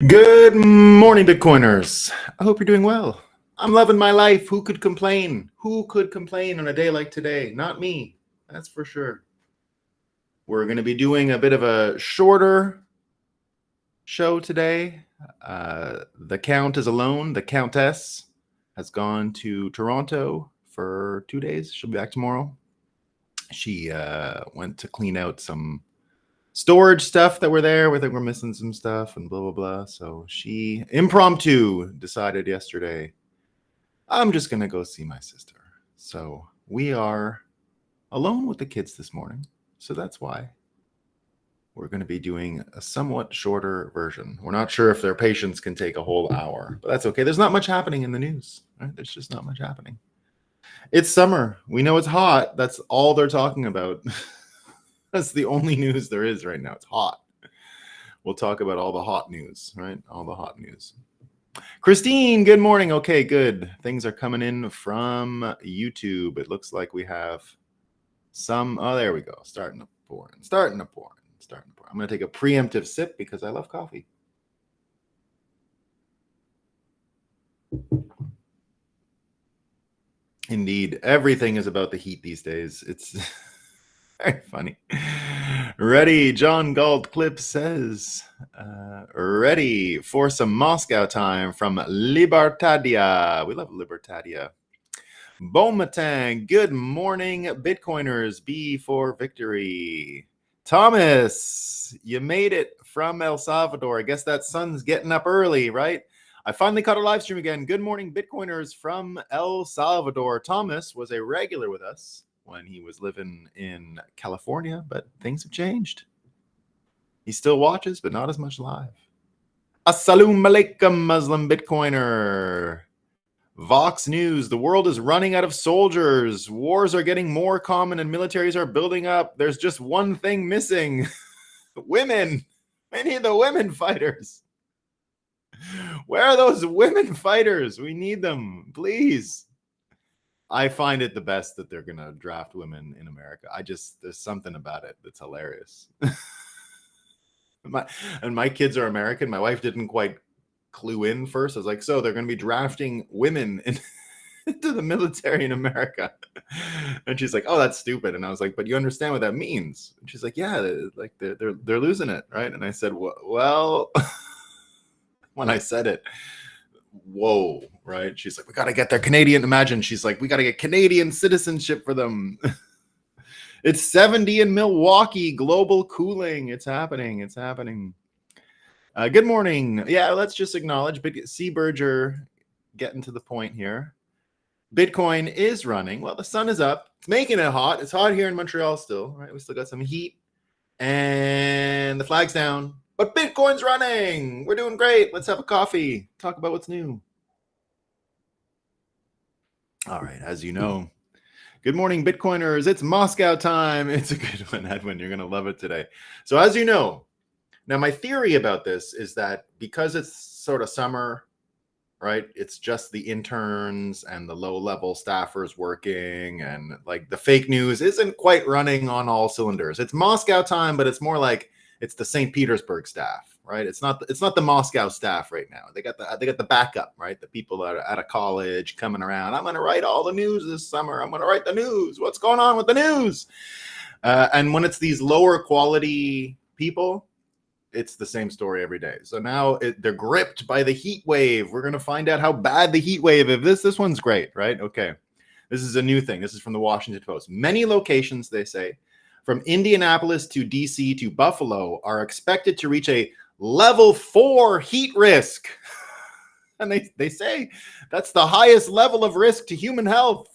Good morning, Bitcoiners. I hope you're doing well. I'm loving my life. Who could complain? Who could complain on a day like today? Not me. That's for sure. We're going to be doing a bit of a shorter show today. The Count is alone. The Countess has gone to Toronto for 2 days. She'll be back tomorrow. She went to clean out some storage stuff that were there. We think we're missing some stuff and blah, blah, blah. So she impromptu decided yesterday, I'm just going to go see my sister. So we are alone with the kids this morning. So that's why we're going to be doing a somewhat shorter version. We're not sure if their patience can take a whole hour, but that's okay. There's not much happening in the news, right? There's just not much happening. It's summer. We know it's hot. That's all they're talking about. That's the only news there is right now. It's hot. We'll talk about all the hot news, right? All the hot news. Christine, good morning. Okay, good. Things are coming in from YouTube. It looks like we have some. Oh, there we go. Starting to pour. I'm going to take a preemptive sip because I love coffee. Indeed. Everything is about the heat these days. It's very funny. Ready, John Galt Clip says, ready for some Moscow time from Libertadia. We love Libertadia. Beaumatin, good morning, Bitcoiners. B for victory. Thomas, you made it from El Salvador. I guess that sun's getting up early, right? I finally caught a live stream again. Good morning, Bitcoiners from El Salvador. Thomas was a regular with us when he was living in California, but things have changed. He still watches, but not as much live. Assalamu alaikum, Muslim Bitcoiner. Vox News, the world is running out of soldiers. Wars are getting more common and militaries are building up. There's just one thing missing. Women. We need the women fighters. Where are those women fighters? We need them, please. I find it the best that they're going to draft women in America. There's something about it that's hilarious. My kids are American. My wife didn't quite clue in first. I was like, so they're going to be drafting women into the military in America. And she's like, oh, that's stupid. And I was like, but you understand what that means? And she's like, yeah, like they're losing it, right? And I said, well, when I said it, whoa, right? She's like, we got to get their Canadian. Imagine she's like, we got to get Canadian citizenship for them. It's 70 in Milwaukee, global cooling. It's happening. Good morning. Yeah, let's just acknowledge C. Berger getting to the point here. Bitcoin is running. Well, the sun is up. It's making it hot. It's hot here in Montreal still, right? We still got some heat and the flag's down. But Bitcoin's running. We're doing great. Let's have a coffee. Talk about what's new. All right. As you know, good morning, Bitcoiners. It's Moscow time. It's a good one, Edwin. You're going to love it today. So as you know, now my theory about this is that because it's sort of summer, right? It's just the interns and the low-level staffers working, and like the fake news isn't quite running on all cylinders. It's Moscow time, but it's more like it's the St. Petersburg staff, right? It's not the Moscow staff right now. They got the backup, right? The people that are out of college coming around. I'm going to write all the news this summer. I'm going to write the news. What's going on with the news? And when it's these lower quality people, it's the same story every day. So now they're gripped by the heat wave. We're going to find out how bad the heat wave is. This one's great, right? Okay. This is a new thing. This is from the Washington Post. Many locations, they say, from Indianapolis to DC to Buffalo are expected to reach a level 4 heat risk. And they say that's the highest level of risk to human health.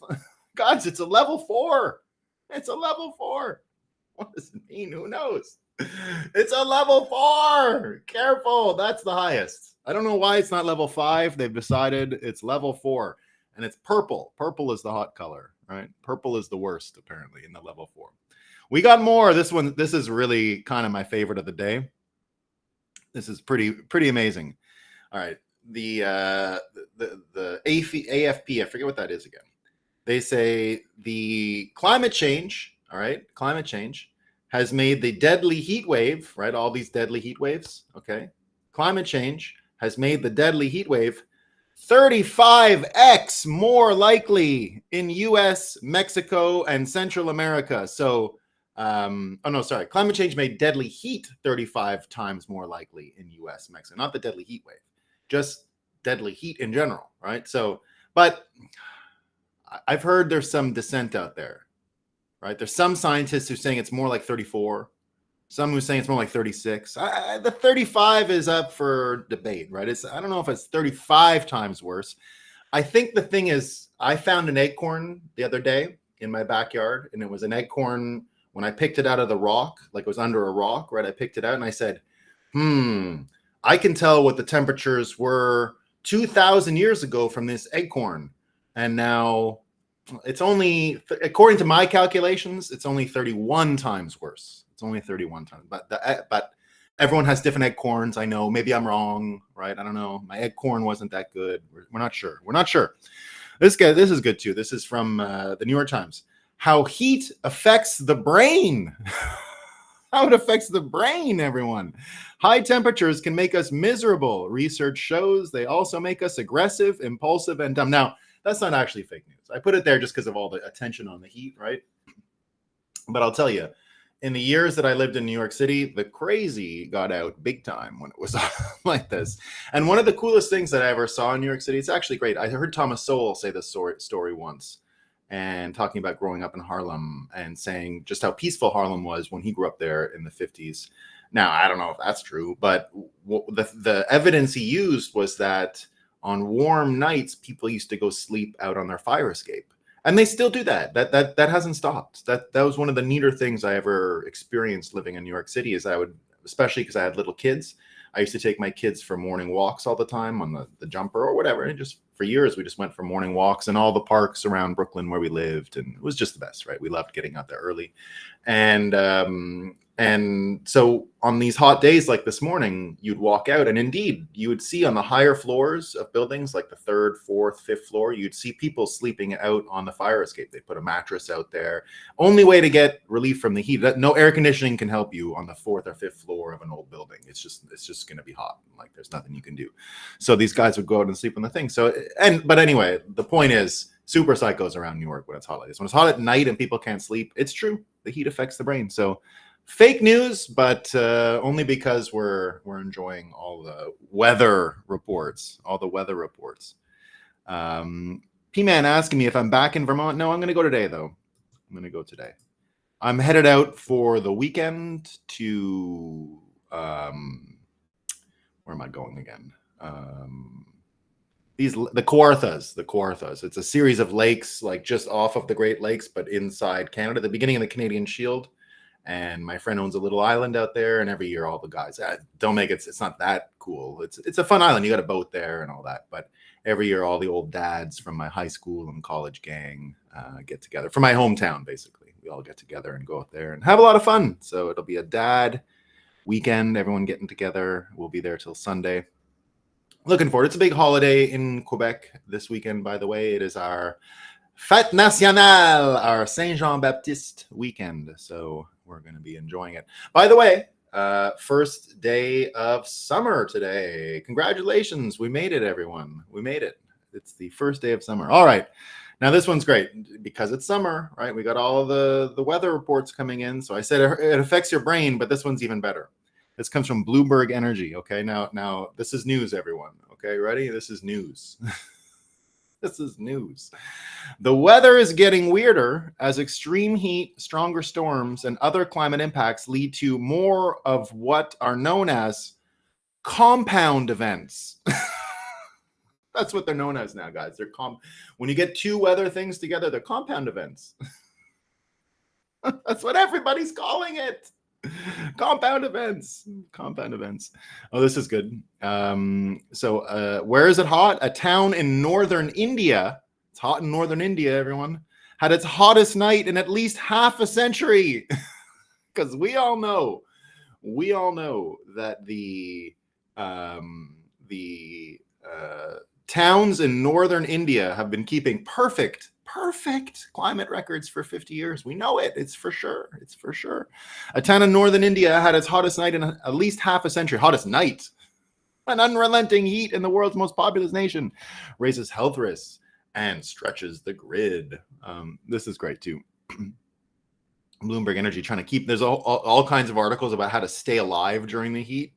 Guys, it's a level 4. It's a level 4. What does it mean? Who knows? It's a level 4. Careful. That's the highest. I don't know why it's not level 5. They've decided it's level 4. And it's purple. Purple is the hot color, right? Purple is the worst, apparently, in the level 4. We got more. This is really kind of my favorite of the day. This is pretty amazing. All right. The AFP, I forget what that is again. They say the climate change, all right, has made the deadly heat wave, right? All these deadly heat waves, okay? climate change has made the deadly heat wave 35x more likely in US, Mexico, and Central America. So, climate change made deadly heat 35 times more likely in US, Mexico, not the deadly heat wave, just deadly heat in general, right? So, but I've heard there's some dissent out there, right? There's some scientists who are saying it's more like 34. Some who saying it's more like 36. The 35 is up for debate, right? I don't know if it's 35 times worse. I think the thing is, I found an acorn the other day in my backyard, and it was an acorn when I picked it out of the rock, like it was under a rock, right? I picked it out and I said, I can tell what the temperatures were 2,000 years ago from this acorn. And now it's only, according to my calculations, it's only 31 times worse. It's only 31 times, but everyone has different acorns. I know, maybe I'm wrong, right? I don't know. My acorn wasn't that good. We're not sure. We're not sure. This is good too. This is from the New York Times. How heat affects the brain. How it affects the brain, everyone. High temperatures can make us miserable. Research shows they also make us aggressive, impulsive, and dumb. Now, that's not actually fake news. I put it there just because of all the attention on the heat, right? But I'll tell you, in the years that I lived in New York City, the crazy got out big time when it was like this. And one of the coolest things that I ever saw in New York City, it's actually great. I heard Thomas Sowell say this story once, and talking about growing up in Harlem and saying just how peaceful Harlem was when he grew up there in the 50s. Now, I don't know if that's true, but the evidence he used was that on warm nights, people used to go sleep out on their fire escape. And they still do that. That hasn't stopped. That was one of the neater things I ever experienced living in New York City. Is I would, especially because I had little kids, I used to take my kids for morning walks all the time on the jumper or whatever. And just for years, we just went for morning walks in all the parks around Brooklyn where we lived, and it was just the best, right? We loved getting out there early, and so on these hot days like this morning, you'd walk out, and indeed, you would see on the higher floors of buildings, like the third, fourth, fifth floor, you'd see people sleeping out on the fire escape. They put a mattress out there. Only way to get relief from the heat. No air conditioning can help you on the fourth or fifth floor of an old building. It's just going to be hot. Like there's nothing you can do. So these guys would go out and sleep on the thing. But anyway, the point is, super psychos around New York when it's hot like this. When it's hot at night and people can't sleep, it's true. The heat affects the brain. So fake news, but only because we're enjoying all the weather reports. P-Man asking me if I'm back in Vermont. No, I'm going to go today, though. I'm headed out for the weekend to where am I going again? The Kawarthas. It's a series of lakes, like just off of the Great Lakes, but inside Canada, the beginning of the Canadian Shield. And my friend owns a little island out there, and every year all the guys don't make it. It's not that cool. It's a fun island. You got a boat there and all that. But every year, all the old dads from my high school and college gang get together. From my hometown, basically, we all get together and go out there and have a lot of fun. So it'll be a dad weekend. Everyone getting together. We'll be there till Sunday. Looking forward. It's a big holiday in Quebec this weekend. By the way, it is our Fête Nationale, our Saint Jean Baptiste weekend. So we're going to be enjoying it. By the way, first day of summer today. Congratulations. We made it, everyone. We made it. It's the first day of summer. All right. Now, this one's great because it's summer, right? We got all the weather reports coming in. So I said it affects your brain, but this one's even better. This comes from Bloomberg Energy. Okay. Now this is news, everyone. Okay. Ready? This is news. This is news. The weather is getting weirder as extreme heat, stronger storms, and other climate impacts lead to more of what are known as compound events. That's what they're known as now, guys. When you get two weather things together, they're compound events. That's what everybody's calling it. Compound events. Oh, this is good. So where is it hot? A town in northern India. It's hot in northern India, everyone. Had its hottest night in at least half a century. Because we all know that the towns in northern India have been keeping perfect climate records for 50 years. We know it. It's for sure. A town in northern India had its hottest night in at least half a century. Hottest night. An unrelenting heat in the world's most populous nation raises health risks and stretches the grid. This is great too. Bloomberg Energy trying to keep, there's all kinds of articles about how to stay alive during the heat.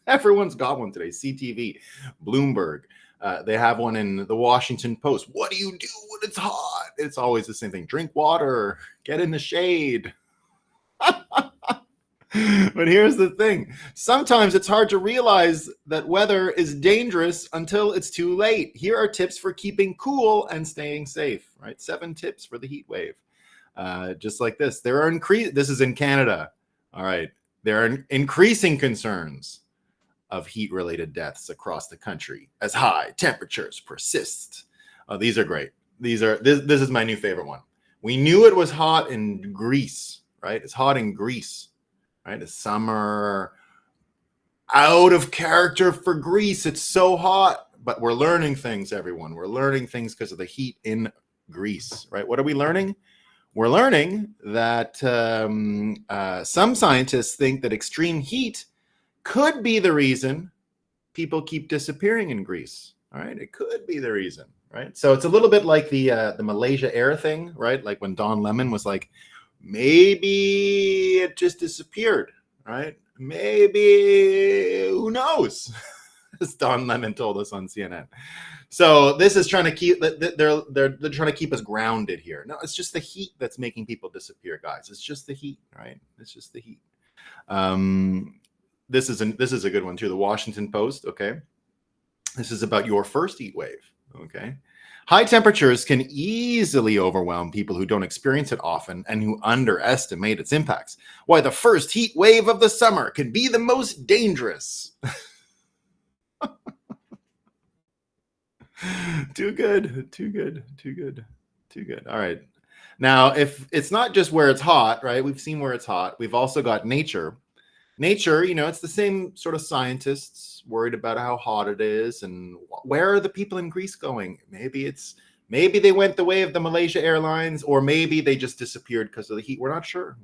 Everyone's got one today. CTV, Bloomberg. They have one in the Washington Post. What do you do when it's hot? It's always the same thing. Drink water, get in the shade. But here's the thing. Sometimes it's hard to realize that weather is dangerous until it's too late. Here are tips for keeping cool and staying safe, right? 7 tips for the heat wave. Just like this. This is in Canada. All right. There are increasing concerns of heat-related deaths across the country as high temperatures persist. Oh, these are great. This is my new favorite one. We knew it was hot in Greece, right? It's hot in Greece. Right, it's summer, out of character for Greece. It's so hot, but we're learning things, everyone. We're learning things because of the heat in Greece, right? What are we learning? We're learning that some scientists think that extreme heat could be the reason people keep disappearing in Greece. All right, it could be the reason, right? So it's a little bit like the Malaysia Air thing, right? Like when Don Lemon was like, maybe it just disappeared, right? Maybe, who knows? As Don Lemon told us on CNN. So this is trying to keep, they're trying to keep us grounded here. No, it's just the heat that's making people disappear, guys. It's just the heat, right? It's just the heat. This is a good one too. The Washington Post, okay? This is about your first heat wave, okay? High temperatures can easily overwhelm people who don't experience it often and who underestimate its impacts. Why the first heat wave of the summer can be the most dangerous. Too good. All right. Now, if it's not just where it's hot, right? We've seen where it's hot. We've also got nature. Nature, it's the same sort of scientists worried about how hot it is and where are the people in Greece going? Maybe they went the way of the Malaysia Airlines, or maybe they just disappeared because of the heat. We're not sure.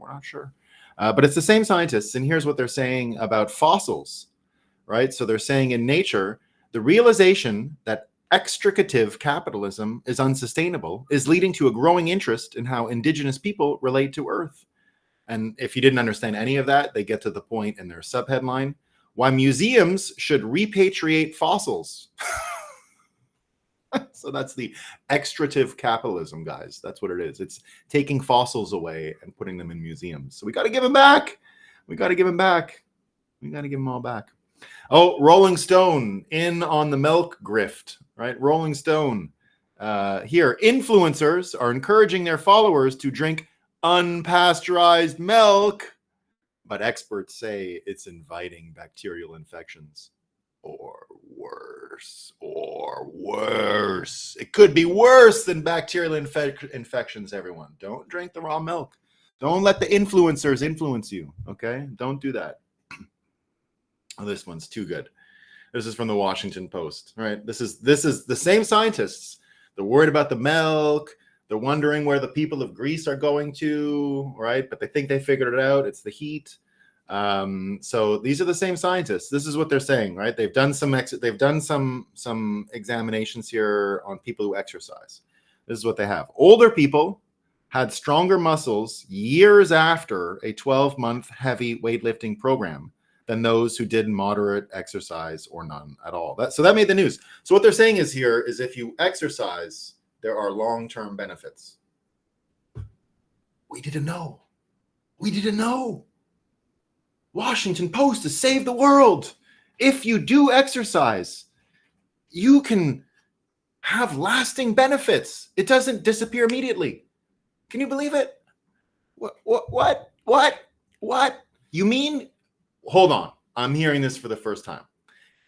But it's the same scientists. And here's what they're saying about fossils, right? So they're saying in nature, the realization that extricative capitalism is unsustainable is leading to a growing interest in how indigenous people relate to Earth. And if you didn't understand any of that, they get to the point in their subheadline, why museums should repatriate fossils. So that's the extractive capitalism, guys. That's what it is. It's taking fossils away and putting them in museums. So we got to give them back. We got to give them all back. Oh, Rolling Stone in on the milk grift, right? Rolling Stone. Here, influencers are encouraging their followers to drink unpasteurized milk, but experts say it's inviting bacterial infections or worse. It could be worse than bacterial infections, everyone. Don't drink the raw milk. Don't let the influencers influence you, okay? Don't do that. Oh, this one's too good. This is from the Washington Post, right? This is the same scientists. They're worried about the milk. They're wondering where the people of Greece are going to, right? But they think they figured it out. It's the heat. So these are the same scientists. This is what they're saying, right? They've done some examinations here on people who exercise. This is what they have. Older people had stronger muscles years after a 12-month heavy weightlifting program than those who did moderate exercise or none at all. So that made the news. So what they're saying is if you exercise, there are long-term benefits. We didn't know. Washington Post has saved the world. If you do exercise, you can have lasting benefits. It doesn't disappear immediately. Can you believe it? What? You mean? Hold on. I'm hearing this for the first time.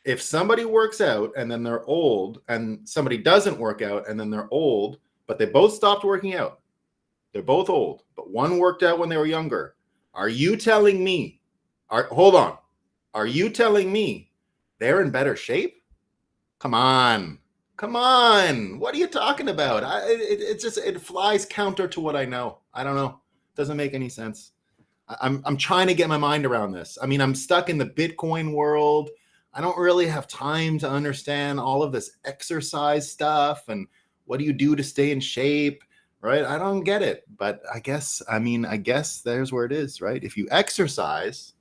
If somebody works out and then they're old, and somebody doesn't work out and then they're old, but they both stopped working out, they're both old, but one worked out when they were younger. Are you telling me, hold on, are you telling me they're in better shape? Come on. What are you talking about? It flies counter to what I know. I don't know. It doesn't make any sense. I'm trying to get my mind around this. I mean, I'm stuck in the Bitcoin world. I don't really have time to understand all of this exercise stuff and what do you do to stay in shape, right? I don't get it. But I guess there's where it is, right? If you exercise,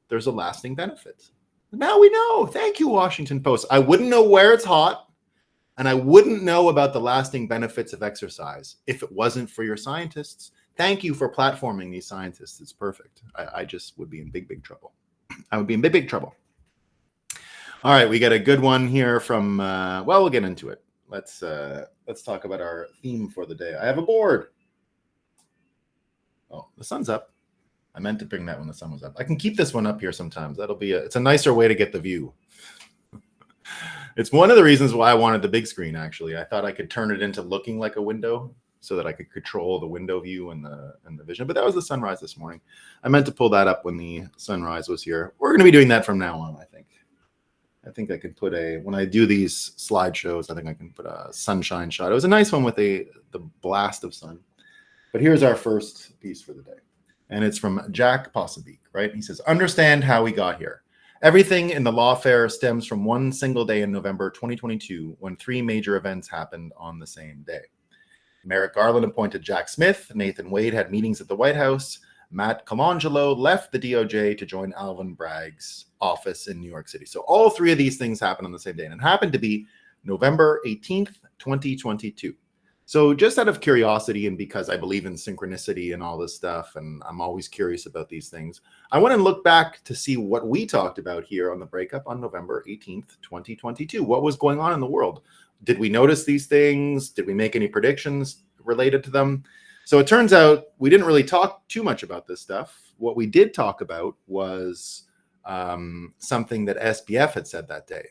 there's a lasting benefit. Now we know. Thank you, Washington Post. I wouldn't know where it's hot, and I wouldn't know about the lasting benefits of exercise if it wasn't for your scientists. Thank you for platforming these scientists. It's perfect. I just would be in big, big trouble. I would be in big, big trouble. All right, we got a good one here from, well, we'll get into it. Let's talk about our theme for the day. I have a board. Oh, the sun's up. I meant to bring that when the sun was up. I can keep this one up here sometimes. It's a nicer way to get the view. It's one of the reasons why I wanted the big screen, actually. I thought I could turn it into looking like a window so that I could control the window view and the vision. But that was the sunrise this morning. I meant to pull that up when the sunrise was here. We're going to be doing that from now on, I think. I think I could put when I do these slideshows, I think I can put a sunshine shot. It was a nice one with the blast of sun. But here's our first piece for the day. And it's from Jack Possabeek, right? He says, understand how we got here. Everything in the lawfare stems from one single day in November 2022 when three major events happened on the same day. Merrick Garland appointed Jack Smith. Nathan Wade had meetings at the White House. Matt Colangelo left the DOJ to join Alvin Bragg's office in New York City. So all three of these things happened on the same day. And it happened to be November 18th, 2022. So just out of curiosity and because I believe in synchronicity and all this stuff, and I'm always curious about these things, I went and looked back to see what we talked about here on the Breakup on November 18th, 2022. What was going on in the world? Did we notice these things? Did we make any predictions related to them? So it turns out we didn't really talk too much about this stuff. What we did talk about was something that SBF had said that day.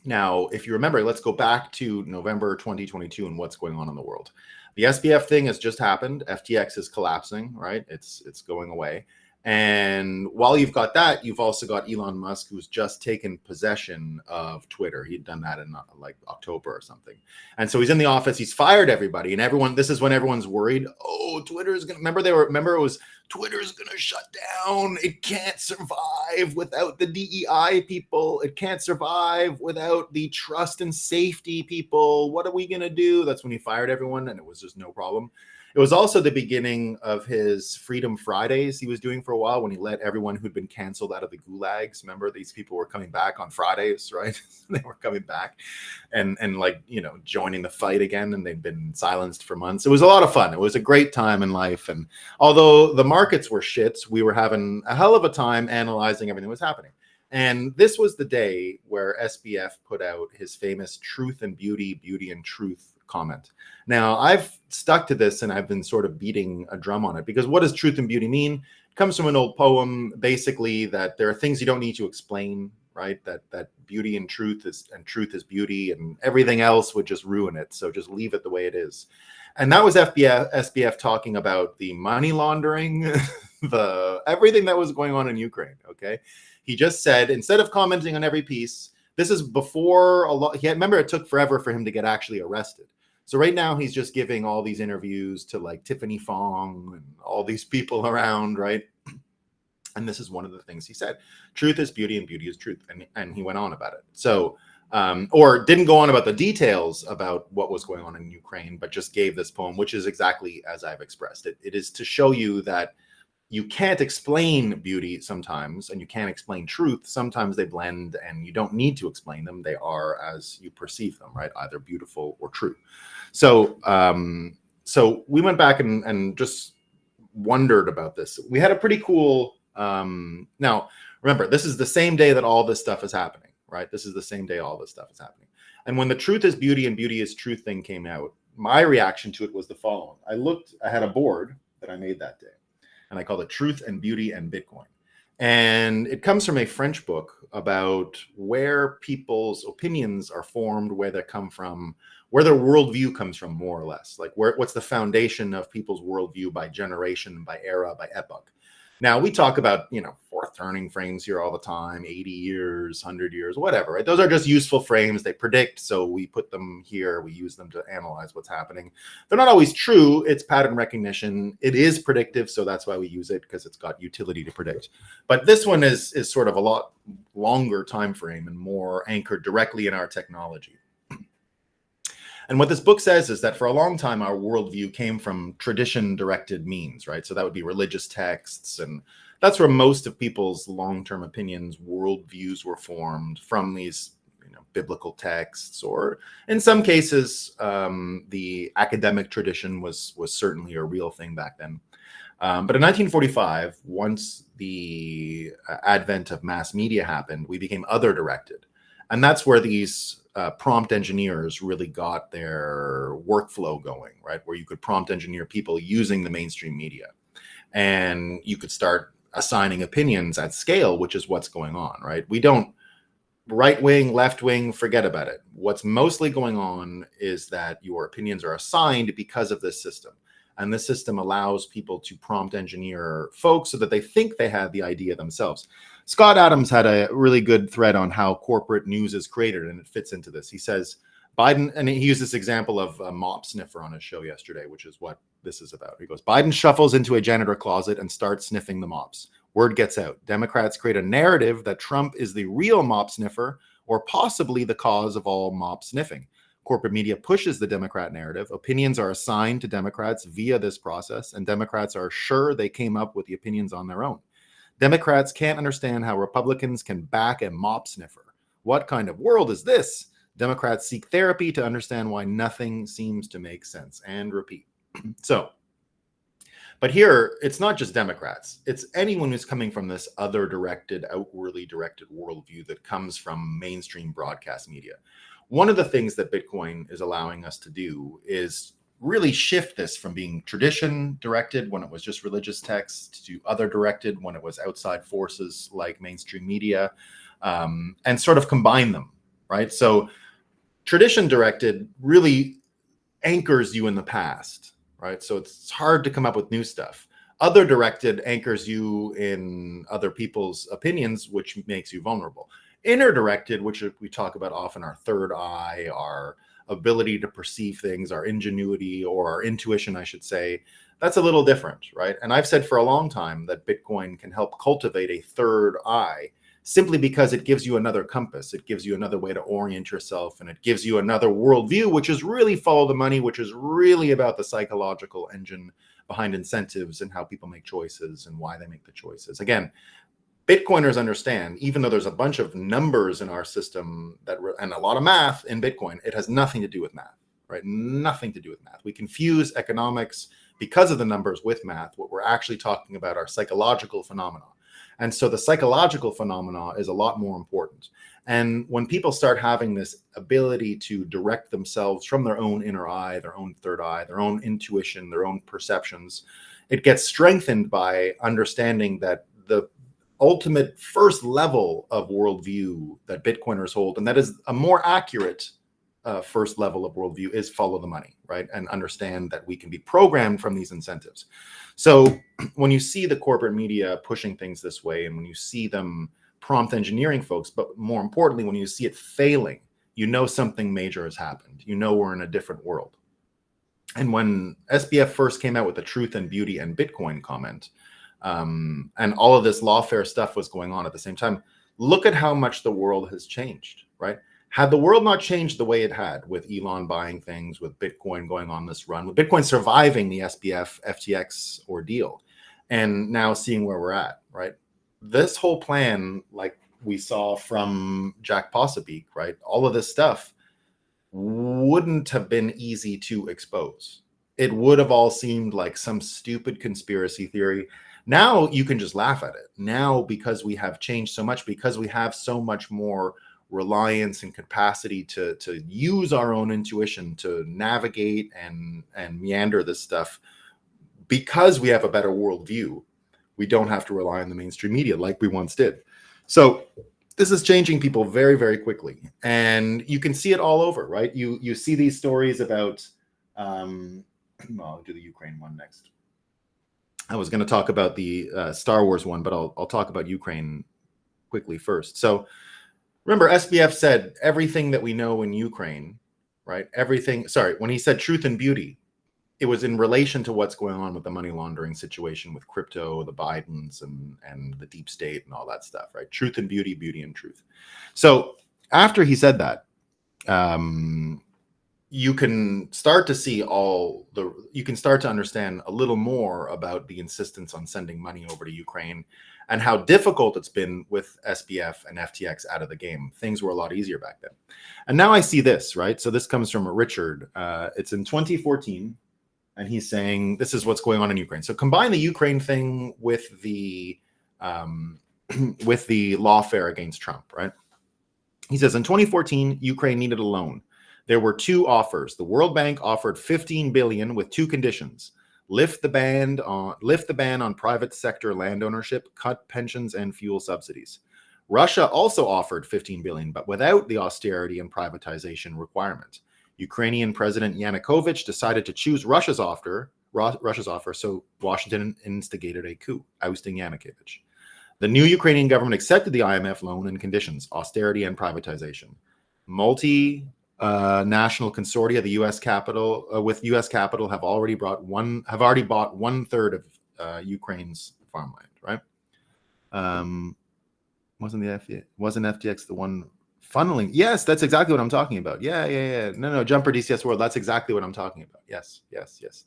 Now, if you remember, let's go back to November 2022 and what's going on in the world. The SBF thing has just happened. FTX is collapsing, right? It's going away. And while you've got that, you've also got Elon Musk, who's just taken possession of Twitter. He'd done that in like October or something. And so he's in the office. He's fired everybody. And this is when everyone's worried. Oh, Twitter's going to, remember it was Twitter's going to shut down. It can't survive without the DEI people. It can't survive without the trust and safety people. What are we going to do? That's when he fired everyone. And it was just no problem. It was also the beginning of his Freedom Fridays he was doing for a while when he let everyone who'd been canceled out of the gulags. Remember, these people were coming back on Fridays, right? They were coming back and like, joining the fight again, and they'd been silenced for months. It was a lot of fun. It was a great time in life. And although the markets were shits, we were having a hell of a time analyzing everything that was happening. And this was the day where SBF put out his famous Truth and Beauty, Beauty and Truth comment. Now, I've stuck to this and I've been sort of beating a drum on it because what does truth and beauty mean? It comes from an old poem, basically, that there are things you don't need to explain, right? That beauty and truth is beauty, and everything else would just ruin it. So just leave it the way it is. And that was SBF talking about the money laundering, everything that was going on in Ukraine. Okay. He just said, instead of commenting on every piece, this is before remember, it took forever for him to get actually arrested. So right now he's just giving all these interviews to like Tiffany Fong and all these people around, right? And this is one of the things he said. Truth is beauty and beauty is truth. And he went on about it. So, or didn't go on about the details about what was going on in Ukraine, but just gave this poem, which is exactly as I've expressed it. It is to show you that you can't explain beauty sometimes, and you can't explain truth. Sometimes they blend, and you don't need to explain them. They are as you perceive them, right? Either beautiful or true. So, so we went back and just wondered about this. We had a pretty cool. Now, remember, this is the same day that all this stuff is happening, right? This is the same day all this stuff is happening. And when the truth is beauty and beauty is truth thing came out, my reaction to it was the following. I had a board that I made that day, and I called it Truth and Beauty and Bitcoin. And it comes from a French book about where people's opinions are formed, where they come from, where their worldview comes from, more or less. Like what's the foundation of people's worldview by generation, by era, by epoch. Now we talk about, fourth turning frames here all the time, 80 years, 100 years, whatever, right? Those are just useful frames. They predict, so we put them here. We use them to analyze what's happening. They're not always true. It's pattern recognition. It is predictive, so that's why we use it, because it's got utility to predict. But this one is sort of a lot longer time frame and more anchored directly in our technology. And what this book says is that for a long time, our worldview came from tradition-directed means, right? So that would be religious texts, and that's where most of people's long-term opinions, worldviews were formed from these, biblical texts, or in some cases, the academic tradition was certainly a real thing back then. But in 1945, once the advent of mass media happened, we became other-directed. And that's where these prompt engineers really got their workflow going, right? Where you could prompt engineer people using the mainstream media. And you could start assigning opinions at scale, which is what's going on, right? We don't right wing, left wing, forget about it. What's mostly going on is that your opinions are assigned because of this system. And this system allows people to prompt engineer folks so that they think they have the idea themselves. Scott Adams had a really good thread on how corporate news is created, and it fits into this. He says, Biden, and he used this example of a mop sniffer on his show yesterday, which is what this is about. He goes, Biden shuffles into a janitor closet and starts sniffing the mops. Word gets out. Democrats create a narrative that Trump is the real mop sniffer, or possibly the cause of all mop sniffing. Corporate media pushes the Democrat narrative. Opinions are assigned to Democrats via this process, and Democrats are sure they came up with the opinions on their own. Democrats can't understand how Republicans can back a mop sniffer. What kind of world is this? Democrats seek therapy to understand why nothing seems to make sense. And repeat. But here, it's not just Democrats. It's anyone who's coming from this other-directed, outwardly directed worldview that comes from mainstream broadcast media. One of the things that Bitcoin is allowing us to do is really shift this from being tradition-directed when it was just religious texts to other-directed when it was outside forces like mainstream media, and sort of combine them, right? So tradition-directed really anchors you in the past, right? So it's hard to come up with new stuff. Other-directed anchors you in other people's opinions, which makes you vulnerable. Inner-directed, which we talk about often, our third eye, our ability to perceive things, our ingenuity, or our intuition, I should say, that's a little different, right? And I've said for a long time that Bitcoin can help cultivate a third eye simply because it gives you another compass. It gives you another way to orient yourself, and it gives you another worldview, which is really follow the money, which is really about the psychological engine behind incentives and how people make choices and why they make the choices. Again, Bitcoiners understand, even though there's a bunch of numbers in our system and a lot of math in Bitcoin, it has nothing to do with math, right? Nothing to do with math. We confuse economics because of the numbers with math. What we're actually talking about are psychological phenomena. And so the psychological phenomena is a lot more important. And when people start having this ability to direct themselves from their own inner eye, their own third eye, their own intuition, their own perceptions, it gets strengthened by understanding that the ultimate first level of worldview that Bitcoiners hold, and that is a more accurate first level of worldview, is follow the money, right? And understand that we can be programmed from these incentives. So when you see the corporate media pushing things this way, and when you see them prompt engineering folks, but more importantly, when you see it failing, you know something major has happened. You know we're in a different world. And when SBF first came out with the truth and beauty and Bitcoin comment, and all of this lawfare stuff was going on at the same time, look at how much the world has changed, right? Had the world not changed the way it had, with Elon buying things, with Bitcoin going on this run, with Bitcoin surviving the SBF FTX ordeal, and now seeing where we're at, right? This whole plan, like we saw from Jack Posobiec, right? All of this stuff wouldn't have been easy to expose. It would have all seemed like some stupid conspiracy theory. Now you can just laugh at it. Now, because we have changed so much, because we have so much more reliance and capacity to use our own intuition to navigate and meander this stuff, because we have a better worldview, we don't have to rely on the mainstream media like we once did. So this is changing people very, very quickly. And you can see it all over, right? You see these stories about, I'll do the Ukraine one next. I was going to talk about the Star Wars one, but I'll talk about Ukraine quickly first. So remember, SBF said everything that we know in Ukraine, right? Everything. Sorry, when he said truth and beauty, it was in relation to what's going on with the money laundering situation with crypto, the Bidens, and the deep state and all that stuff, right? Truth and beauty, beauty and truth. So after he said that, you can start to see you can start to understand a little more about the insistence on sending money over to Ukraine and how difficult it's been with SBF and FTX out of the game. Things were a lot easier back then. And now I see this, right? So this comes from Richard. It's in 2014. And he's saying this is what's going on in Ukraine. So combine the Ukraine thing with the lawfare against Trump, right? He says in 2014, Ukraine needed a loan. There were two offers. The World Bank offered $15 billion with two conditions: lift the ban on private sector land ownership, cut pensions and fuel subsidies. Russia also offered $15 billion, but without the austerity and privatization requirement. Ukrainian President Yanukovych decided to choose Russia's offer, so Washington instigated a coup, ousting Yanukovych. The new Ukrainian government accepted the IMF loan and conditions: austerity and privatization. Multinational consortia, the U.S. capital, have already bought 1/3 of Ukraine's farmland. Right? Wasn't FTX the one funneling? Yes, that's exactly what I'm talking about. Yeah. No, Jumper DCS World. That's exactly what I'm talking about. Yes.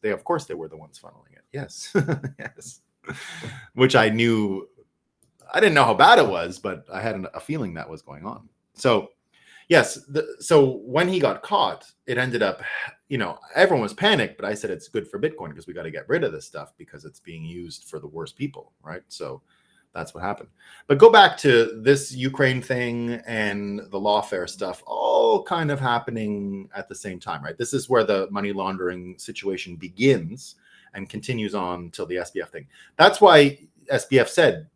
They, of course, they were the ones funneling it. Yes, yes. Which I knew. I didn't know how bad it was, but I had a feeling that was going on. So, yes. So when he got caught, it ended up, everyone was panicked. But I said it's good for Bitcoin because we got to get rid of this stuff because it's being used for the worst people, right? So that's what happened. But go back to this Ukraine thing and the lawfare stuff, all kind of happening at the same time, right? This is where the money laundering situation begins and continues on till the SBF thing. That's why SBF said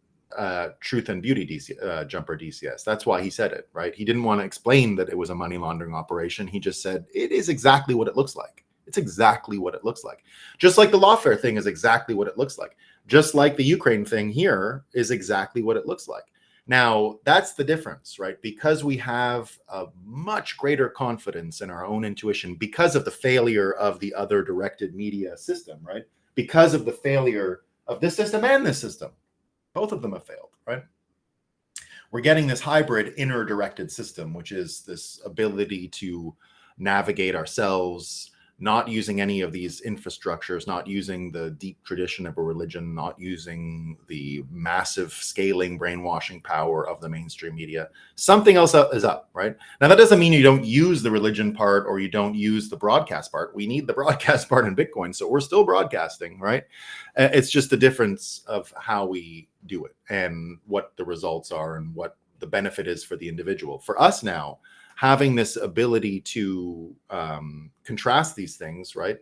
truth and beauty, Jumper DCS. That's why he said it, right? He didn't want to explain that it was a money laundering operation. He just said it is exactly what it looks like. It's exactly what it looks like. Just like the lawfare thing is exactly what it looks like. Just like the Ukraine thing here is exactly what it looks like. Now, that's the difference, right? Because we have a much greater confidence in our own intuition because of the failure of the other directed media system, right? Because of the failure of this system and this system. Both of them have failed, right? We're getting this hybrid inner directed system, which is this ability to navigate ourselves, not using any of these infrastructures, not using the deep tradition of a religion, not using the massive scaling brainwashing power of the mainstream media. Something else is up, right? Now, that doesn't mean you don't use the religion part or you don't use the broadcast part. We need the broadcast part in Bitcoin, so we're still broadcasting, right? It's just the difference of how we do it and what the results are and what the benefit is for the individual. For us now, having this ability to contrast these things, right,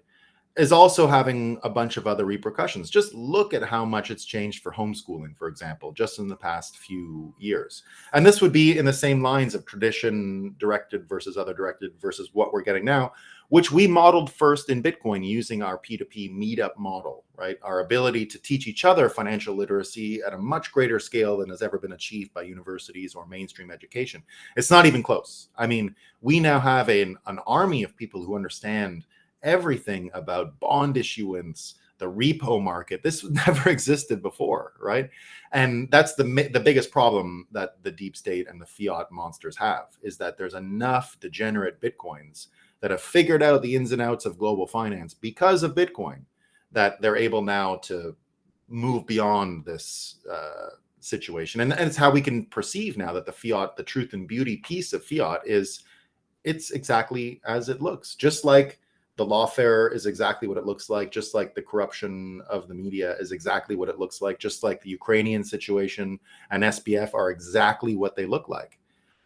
is also having a bunch of other repercussions. Just look at how much it's changed for homeschooling, for example, just in the past few years. And this would be in the same lines of tradition directed versus other directed versus what we're getting now, which we modeled first in Bitcoin using our P2P meetup model, right? Our ability to teach each other financial literacy at a much greater scale than has ever been achieved by universities or mainstream education. It's not even close. I mean, we now have an army of people who understand everything about bond issuance, the repo market. This never existed before, right? And that's the biggest problem that the deep state and the fiat monsters have, is that there's enough degenerate Bitcoins that have figured out the ins and outs of global finance because of Bitcoin, that they're able now to move beyond this situation. And it's how we can perceive now that the fiat, the truth and beauty piece of fiat it's exactly as it looks. Just like the lawfare is exactly what it looks like, just like the corruption of the media is exactly what it looks like, just like the Ukrainian situation and SBF are exactly what they look like.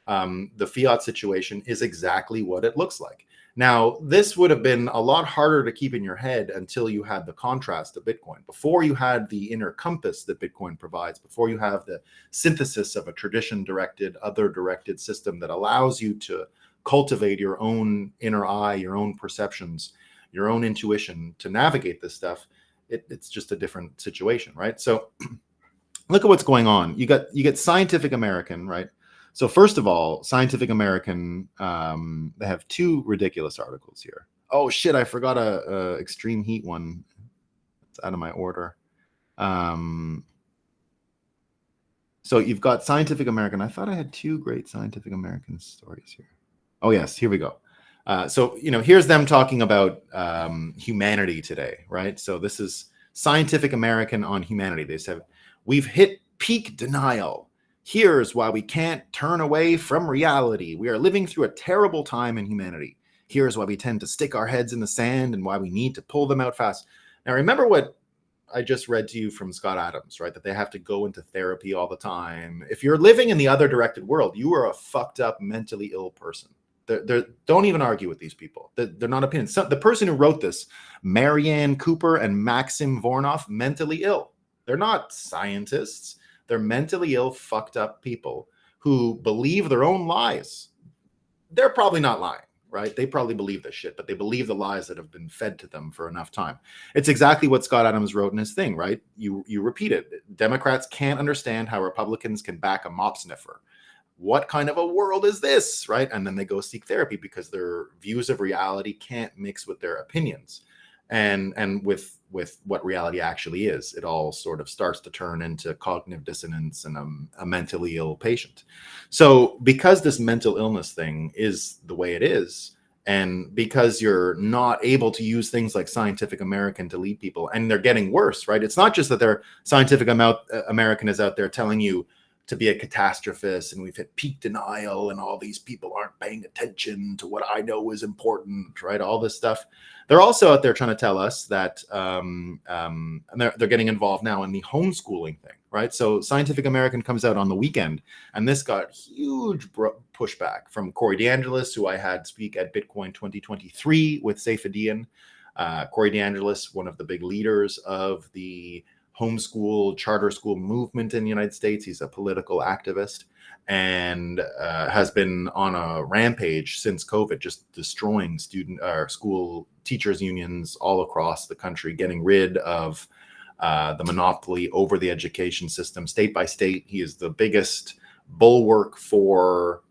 The fiat situation is exactly what it looks like. Now, this would have been a lot harder to keep in your head until you had the contrast of Bitcoin. Before you had the inner compass that Bitcoin provides, before you have the synthesis of a tradition-directed, other-directed system that allows you to cultivate your own inner eye, your own perceptions, your own intuition to navigate this stuff, It's just a different situation, right? So look at what's going on. You get Scientific American, right? So first of all, Scientific American, they have two ridiculous articles here. Oh shit, I forgot a extreme heat one. It's out of my order. So you've got Scientific American. I thought I had two great Scientific American stories here. Oh yes, here we go. So here's them talking about humanity today, right? So this is Scientific American on humanity. They said, we've hit peak denial. Here's why we can't turn away from reality. We are living through a terrible time in humanity. Here's why we tend to stick our heads in the sand and why we need to pull them out fast. Now, remember what I just read to you from Scott Adams, right? That they have to go into therapy all the time. If you're living in the other directed world, you are a fucked up, mentally ill person. Don't even argue with these people. They're not opinions. The person who wrote this, Marianne Cooper and Maxim Vornoff, mentally ill. They're not scientists. They're mentally ill, fucked up people who believe their own lies. They're probably not lying, right? They probably believe this shit, but they believe the lies that have been fed to them for enough time. It's exactly what Scott Adams wrote in his thing, right? You repeat it. Democrats can't understand how Republicans can back a mop sniffer. What kind of a world is this, right? And then they go seek therapy because their views of reality can't mix with their opinions and with what reality actually is. It all sort of starts to turn into cognitive dissonance and a mentally ill patient. So because this mental illness thing is the way it is, and because you're not able to use things like Scientific American to lead people, and they're getting worse, right? It's not just that their Scientific American is out there telling you to be a catastrophist and we've hit peak denial and all these people aren't paying attention to what I know is important, right? All this stuff. They're also out there trying to tell us that and they're getting involved now in the homeschooling thing, right? So Scientific American comes out on the weekend, and this got huge pushback from Corey DeAngelis, who I had speak at Bitcoin 2023 with Saifedean. Corey DeAngelis, one of the big leaders of the homeschool charter school movement in the United States. He's a political activist and has been on a rampage since COVID, just destroying school teachers unions all across the country, getting rid of the monopoly over the education system state by state. He is the biggest bulwark for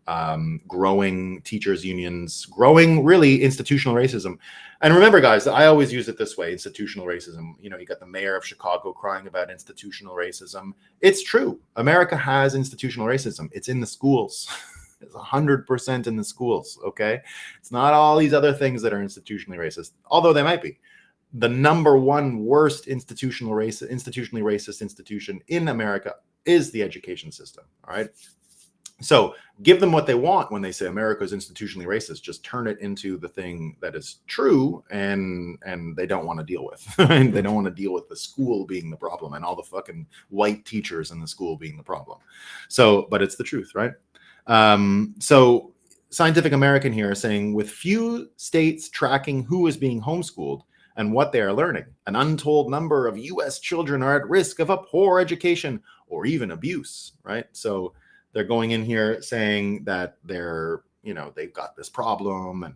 growing teachers unions, growing really institutional racism. And remember, guys, I always use it this way: institutional racism. You got the mayor of Chicago crying about institutional racism. It's true. America has institutional racism. It's in the schools. It's 100% in the schools. Okay. It's not all these other things that are institutionally racist, although they might be. The number one worst institutionally racist institution in America is the education system. All right. So give them what they want when they say America is institutionally racist. Just turn it into the thing that is true, and they don't want to deal with. They don't want to deal with the school being the problem and all the fucking white teachers in the school being the problem. So, but it's the truth, right? So Scientific American here is saying, with few states tracking who is being homeschooled and what they are learning, an untold number of U.S. children are at risk of a poor education or even abuse, right? So they're going in here saying that they've got this problem and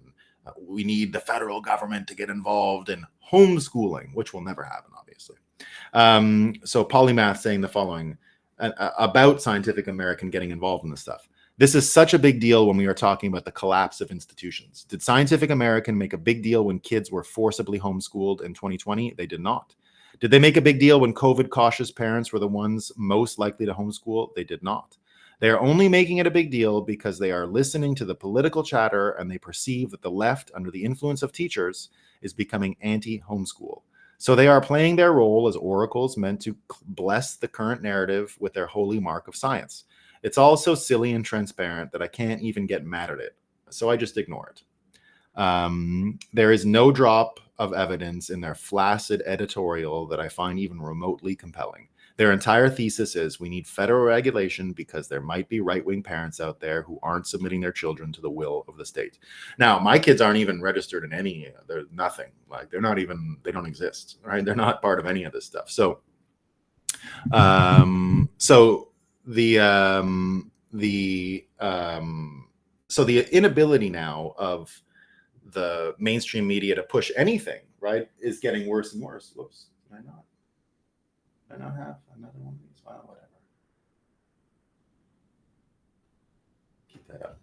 we need the federal government to get involved in homeschooling, which will never happen, obviously. So Polymath saying the following about Scientific American getting involved in this stuff. This is such a big deal when we are talking about the collapse of institutions. Did Scientific American make a big deal when kids were forcibly homeschooled in 2020? They did not. Did they make a big deal when COVID cautious parents were the ones most likely to homeschool? They did not. They are only making it a big deal because they are listening to the political chatter and they perceive that the left, under the influence of teachers, is becoming anti-homeschool. So they are playing their role as oracles meant to bless the current narrative with their holy mark of science. It's all so silly and transparent that I can't even get mad at it. So I just ignore it. There is no drop of evidence in their flaccid editorial that I find even remotely compelling. Their entire thesis is we need federal regulation because there might be right-wing parents out there who aren't submitting their children to the will of the state. Now, my kids aren't even registered in any, they're nothing. Like they don't exist, right? They're not part of any of this stuff. So, so the inability now of the mainstream media to push anything, right, is getting worse and worse. Whoops. I not? Did I not have another one of these? Well, whatever. Keep that up.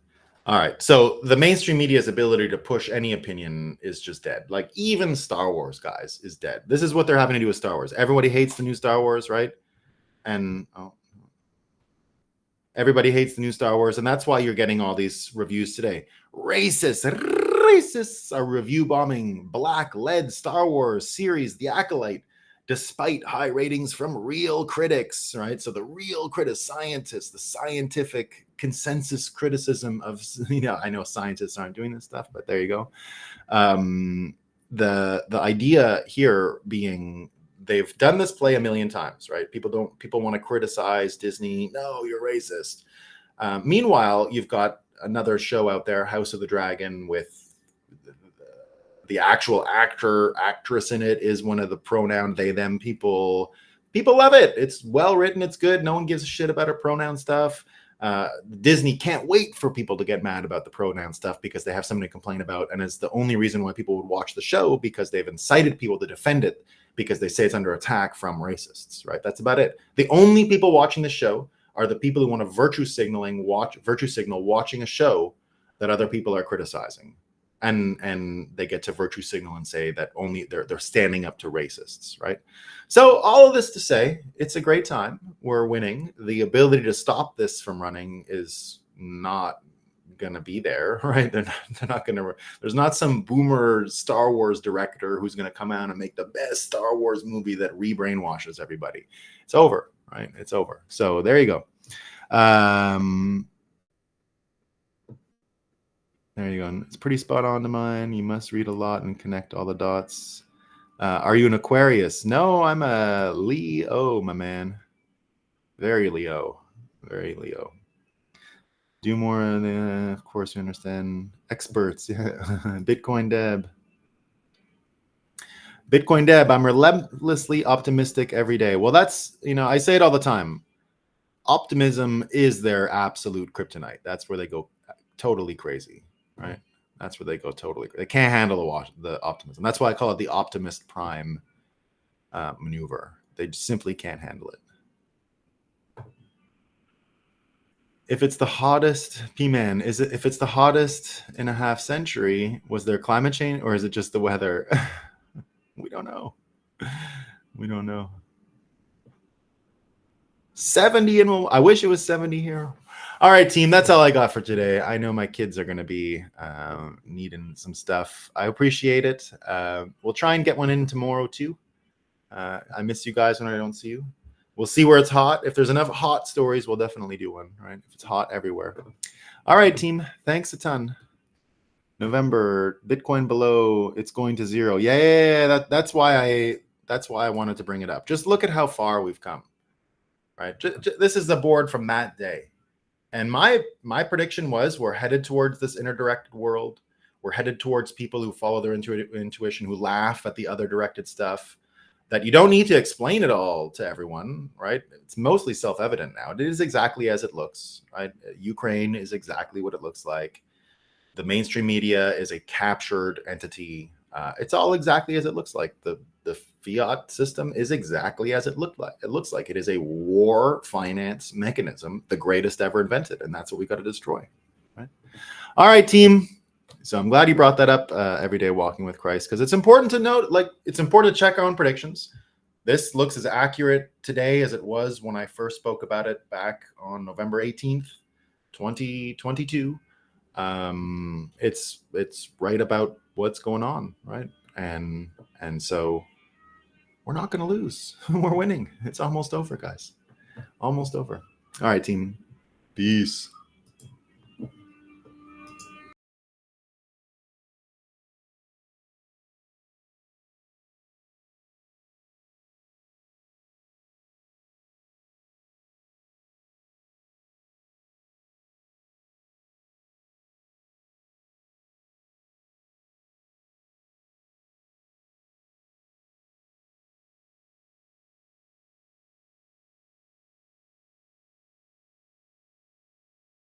All right. So the mainstream media's ability to push any opinion is just dead. Like even Star Wars, guys, is dead. This is what they're having to do with Star Wars. Everybody hates the new Star Wars, right? And everybody hates the new Star Wars, and that's why you're getting all these reviews today. Racists are review bombing black-led Star Wars series, The Acolyte, despite high ratings from real critics, right? So the real critics, scientists, the scientific consensus criticism of, I know scientists aren't doing this stuff, but there you go. The idea here being, they've done this play a million times, right? People want to criticize Disney. No, you're racist. Meanwhile, you've got another show out there, House of the Dragon, with the actual actress in it is one of the pronoun they them people. People love it. It's well written. It's good. No one gives a shit about her pronoun stuff. Disney can't wait for people to get mad about the pronoun stuff because they have something to complain about, and it's the only reason why people would watch the show, because they've incited people to defend it because they say it's under attack from racists, right? That's about it. The only people watching the show are the people who want to virtue signal watching a show that other people are criticizing. And they get to virtue signal and say that only they're standing up to racists, right? So all of this to say, it's a great time. We're winning. The ability to stop this from running is not going to be there, right? They're not going to. There's not some boomer Star Wars director who's going to come out and make the best Star Wars movie that re-brainwashes everybody. It's over, right? It's over. So there you go. There you go. It's pretty spot on to mine. You must read a lot and connect all the dots. Are you an Aquarius? No, I'm a Leo, my man. Very Leo. Very Leo. Do more, of course, you understand. Experts. Bitcoin Deb. Bitcoin Deb, I'm relentlessly optimistic every day. Well, that's, I say it all the time. Optimism is their absolute kryptonite. That's where they go totally crazy. Right, that's where they go totally. They can't handle the optimism. That's why I call it the optimist prime maneuver. They just simply can't handle it. If it's the hottest, P-Man, if it's the hottest in a half century, was there climate change or is it just the weather? We don't know. We don't know. 70 and I wish it was 70 here. All right, team, that's all I got for today. I know my kids are going to be needing some stuff. I appreciate it. We'll try and get one in tomorrow, too. I miss you guys when I don't see you. We'll see where it's hot. If there's enough hot stories, we'll definitely do one, right? If it's hot everywhere. All right, team, thanks a ton. November, Bitcoin below, it's going to zero. Yeah, that's why I wanted to bring it up. Just look at how far we've come, right? This is the board from that day. And my prediction was we're headed towards this interdirected world. We're headed towards people who follow their intuition, who laugh at the other directed stuff, that you don't need to explain it all to everyone, right? It's mostly self-evident now. It is exactly as it looks, right? Ukraine is exactly what it looks like. The mainstream media is a captured entity. It's all exactly as it looks like. The fiat system is exactly as it looks like. It is a war finance mechanism, the greatest ever invented, and that's what we got to destroy. Right? All right, team. So I'm glad you brought that up. Every day walking with Christ, because it's important to note. It's important to check our own predictions. This looks as accurate today as it was when I first spoke about it back on November 18th, 2022. It's right about what's going on, right? And so we're not going to lose. We're winning. It's almost over, guys. Almost over. All right, team. Peace.